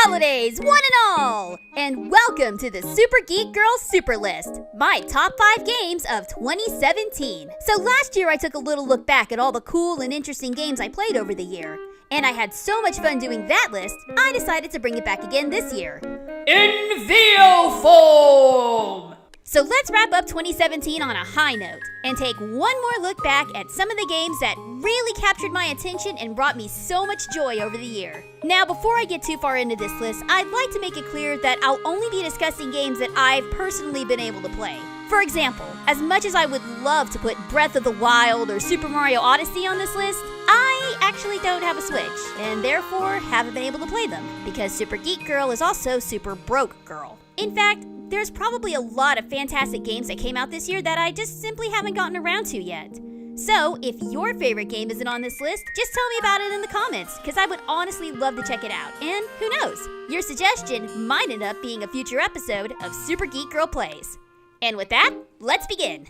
holidays, one and all! And welcome to the Super Geek Girl Super List, my top 5 games of 2017. So last year I took a little look back at all the cool and interesting games I played over the year. And I had so much fun doing that list, I decided to bring it back again this year. In VO form! So let's wrap up 2017 on a high note and take one more look back at some of the games that really captured my attention and brought me so much joy over the year. Now, before I get too far into this list, I'd like to make it clear that I'll only be discussing games that I've personally been able to play. For example, as much as I would love to put Breath of the Wild or Super Mario Odyssey on this list, I actually don't have a Switch, and therefore haven't been able to play them, because Super Geek Girl is also Super Broke Girl. In fact, there's probably a lot of fantastic games that came out this year that I just simply haven't gotten around to yet. So, if your favorite game isn't on this list, just tell me about it in the comments, because I would honestly love to check it out. And who knows, your suggestion might end up being a future episode of Super Geek Girl Plays. And with that, let's begin.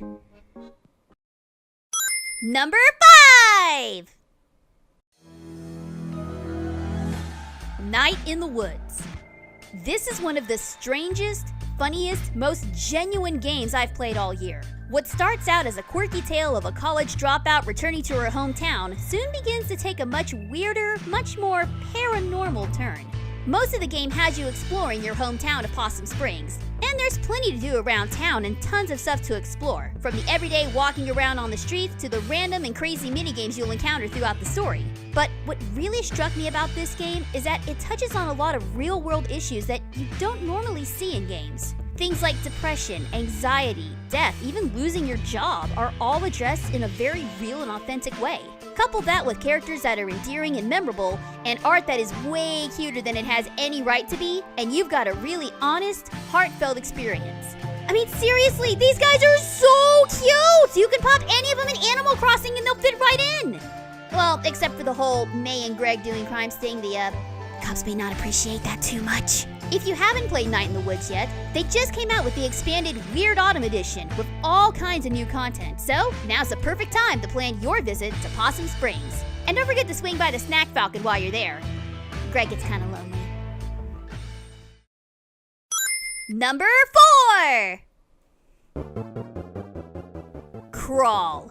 Number 5! Night in the Woods. This is one of the strangest, funniest, most genuine games I've played all year. What starts out as a quirky tale of a college dropout returning to her hometown soon begins to take a much weirder, much more paranormal turn. Most of the game has you exploring your hometown of Possum Springs, and there's plenty to do around town and tons of stuff to explore, from the everyday walking around on the streets to the random and crazy minigames you'll encounter throughout the story. But what really struck me about this game is that it touches on a lot of real-world issues that you don't normally see in games. Things like depression, anxiety, death, even losing your job are all addressed in a very real and authentic way. Couple that with characters that are endearing and memorable, and art that is way cuter than it has any right to be, and you've got a really honest, heartfelt experience. I mean, seriously, these guys are so cute! You can pop any of them in Animal Crossing and they'll fit right in! Well, except for the whole May and Greg doing crimes thing, the cops may not appreciate that too much. If you haven't played Night in the Woods yet, they just came out with the expanded Weird Autumn Edition with all kinds of new content, so now's the perfect time to plan your visit to Possum Springs. And don't forget to swing by the Snack Falcon while you're there. Greg gets kind of lonely. Number 4! Crawl.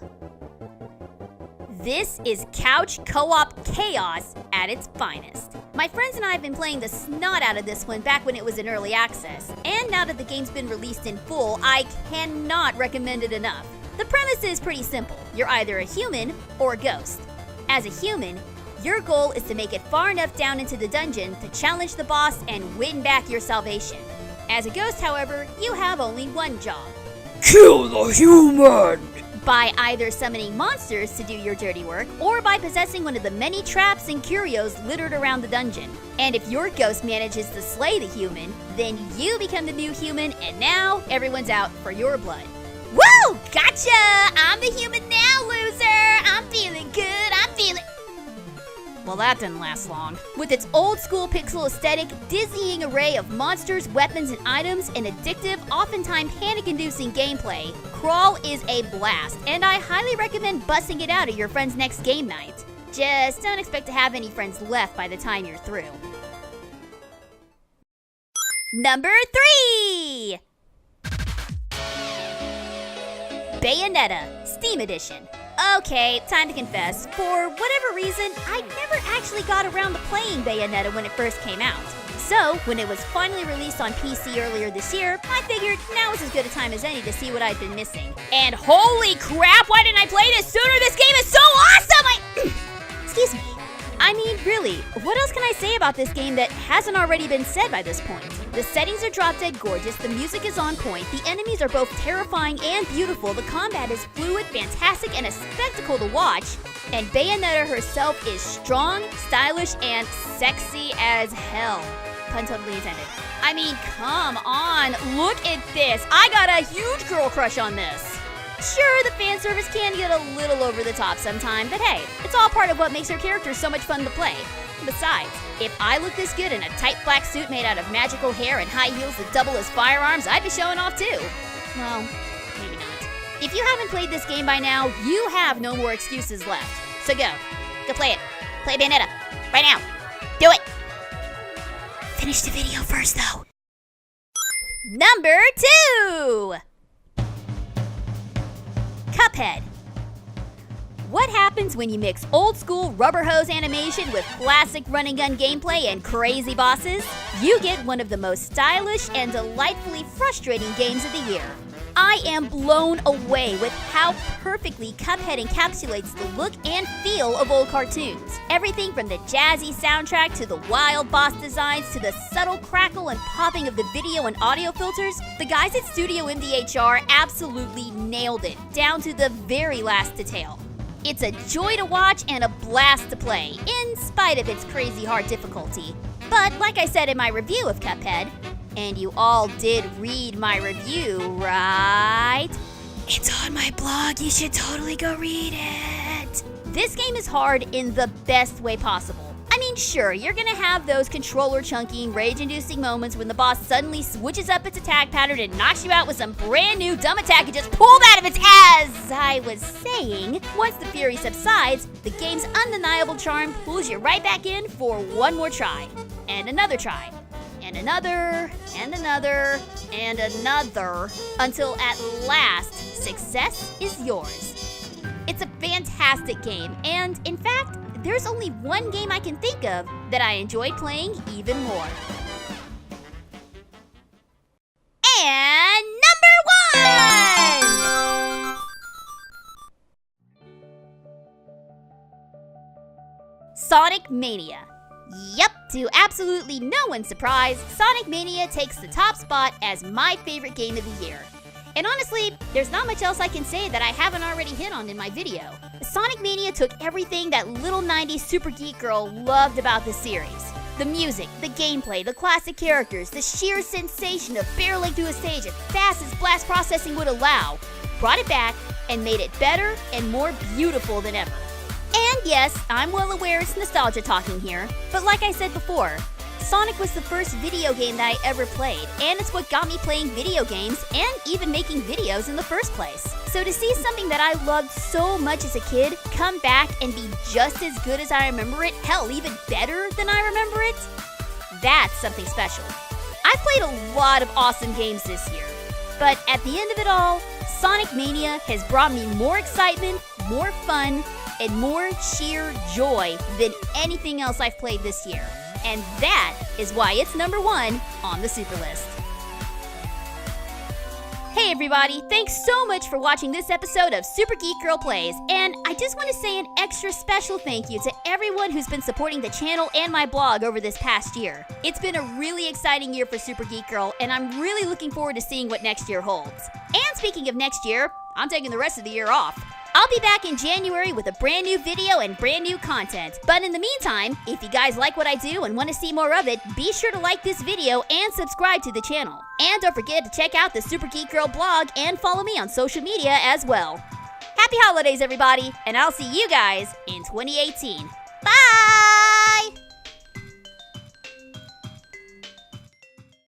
This is couch co-op chaos at its finest. My friends and I have been playing the snot out of this one back when it was in early access, and now that the game's been released in full, I cannot recommend it enough. The premise is pretty simple. You're either a human or a ghost. As a human, your goal is to make it far enough down into the dungeon to challenge the boss and win back your salvation. As a ghost, however, you have only one job. Kill the human! By either summoning monsters to do your dirty work, or by possessing one of the many traps and curios littered around the dungeon. And if your ghost manages to slay the human, then you become the new human, and now everyone's out for your blood. Woo! Gotcha! I'm the human now, loser! I'm feeling good, Well, that didn't last long. With its old-school pixel aesthetic, dizzying array of monsters, weapons, and items, and addictive, oftentimes panic-inducing gameplay, Crawl is a blast, and I highly recommend busting it out at your friend's next game night. Just don't expect to have any friends left by the time you're through. Number 3! Bayonetta, Steam Edition. Okay, time to confess. For whatever reason, I never actually got around to playing Bayonetta when it first came out. So, when it was finally released on PC earlier this year, I figured now was as good a time as any to see what I'd been missing. And holy crap, why didn't I play this sooner? This game is so awesome! Excuse me. I mean, really, what else can I say about this game that hasn't already been said by this point? The settings are drop dead gorgeous, the music is on point, the enemies are both terrifying and beautiful, the combat is fluid, fantastic, and a spectacle to watch, and Bayonetta herself is strong, stylish, and sexy as hell. Pun totally intended. I mean, come on, look at this. I got a huge girl crush on this. Sure, the fan service can get a little over the top sometime, but hey, it's all part of what makes her character so much fun to play. Besides, if I look this good in a tight black suit made out of magical hair and high heels that double as firearms, I'd be showing off too. Well, maybe not. If you haven't played this game by now, you have no more excuses left. So go play it. Play Bayonetta, right now. Do it! Finish the video first, though. Number 2! Cuphead. What happens when you mix old school rubber hose animation with classic run and gun gameplay and crazy bosses? You get one of the most stylish and delightfully frustrating games of the year. I am blown away with how perfectly Cuphead encapsulates the look and feel of old cartoons. Everything from the jazzy soundtrack to the wild boss designs to the subtle crackle and popping of the video and audio filters, the guys at Studio MDHR absolutely nailed it, down to the very last detail. It's a joy to watch and a blast to play, in spite of its crazy hard difficulty. But like I said in my review of Cuphead, and you all did read my review, right? It's on my blog, you should totally go read it. This game is hard in the best way possible. I mean, sure, you're gonna have those controller chunking, rage-inducing moments when the boss suddenly switches up its attack pattern and knocks you out with some brand new dumb attack and just pulled out of its ass. As I was saying, once the fury subsides, the game's undeniable charm pulls you right back in for one more try, and another try, and another, and another, and another, until at last, success is yours. It's a fantastic game, and in fact, there's only one game I can think of that I enjoyed playing even more. And number 1! Sonic Mania. Yep, to absolutely no one's surprise, Sonic Mania takes the top spot as my favorite game of the year. And honestly, there's not much else I can say that I haven't already hit on in my video. Sonic Mania took everything that little 90s super geek girl loved about the series. The music, the gameplay, the classic characters, the sheer sensation of barreling through a stage as fast as blast processing would allow, brought it back and made it better and more beautiful than ever. And yes, I'm well aware it's nostalgia talking here, but like I said before, Sonic was the first video game that I ever played, and it's what got me playing video games and even making videos in the first place. So to see something that I loved so much as a kid come back and be just as good as I remember it, hell, even better than I remember it, that's something special. I've played a lot of awesome games this year, but at the end of it all, Sonic Mania has brought me more excitement, more fun, and more sheer joy than anything else I've played this year. And that is why it's number 1 on the super list. Hey everybody, thanks so much for watching this episode of Super Geek Girl Plays, and I just want to say an extra special thank you to everyone who's been supporting the channel and my blog over this past year. It's been a really exciting year for Super Geek Girl, and I'm really looking forward to seeing what next year holds. And speaking of next year, I'm taking the rest of the year off. I'll be back in January with a brand new video and brand new content. But in the meantime, if you guys like what I do and want to see more of it, be sure to like this video and subscribe to the channel. And don't forget to check out the Super Geek Girl blog and follow me on social media as well. Happy holidays, everybody, and I'll see you guys in 2018. Bye!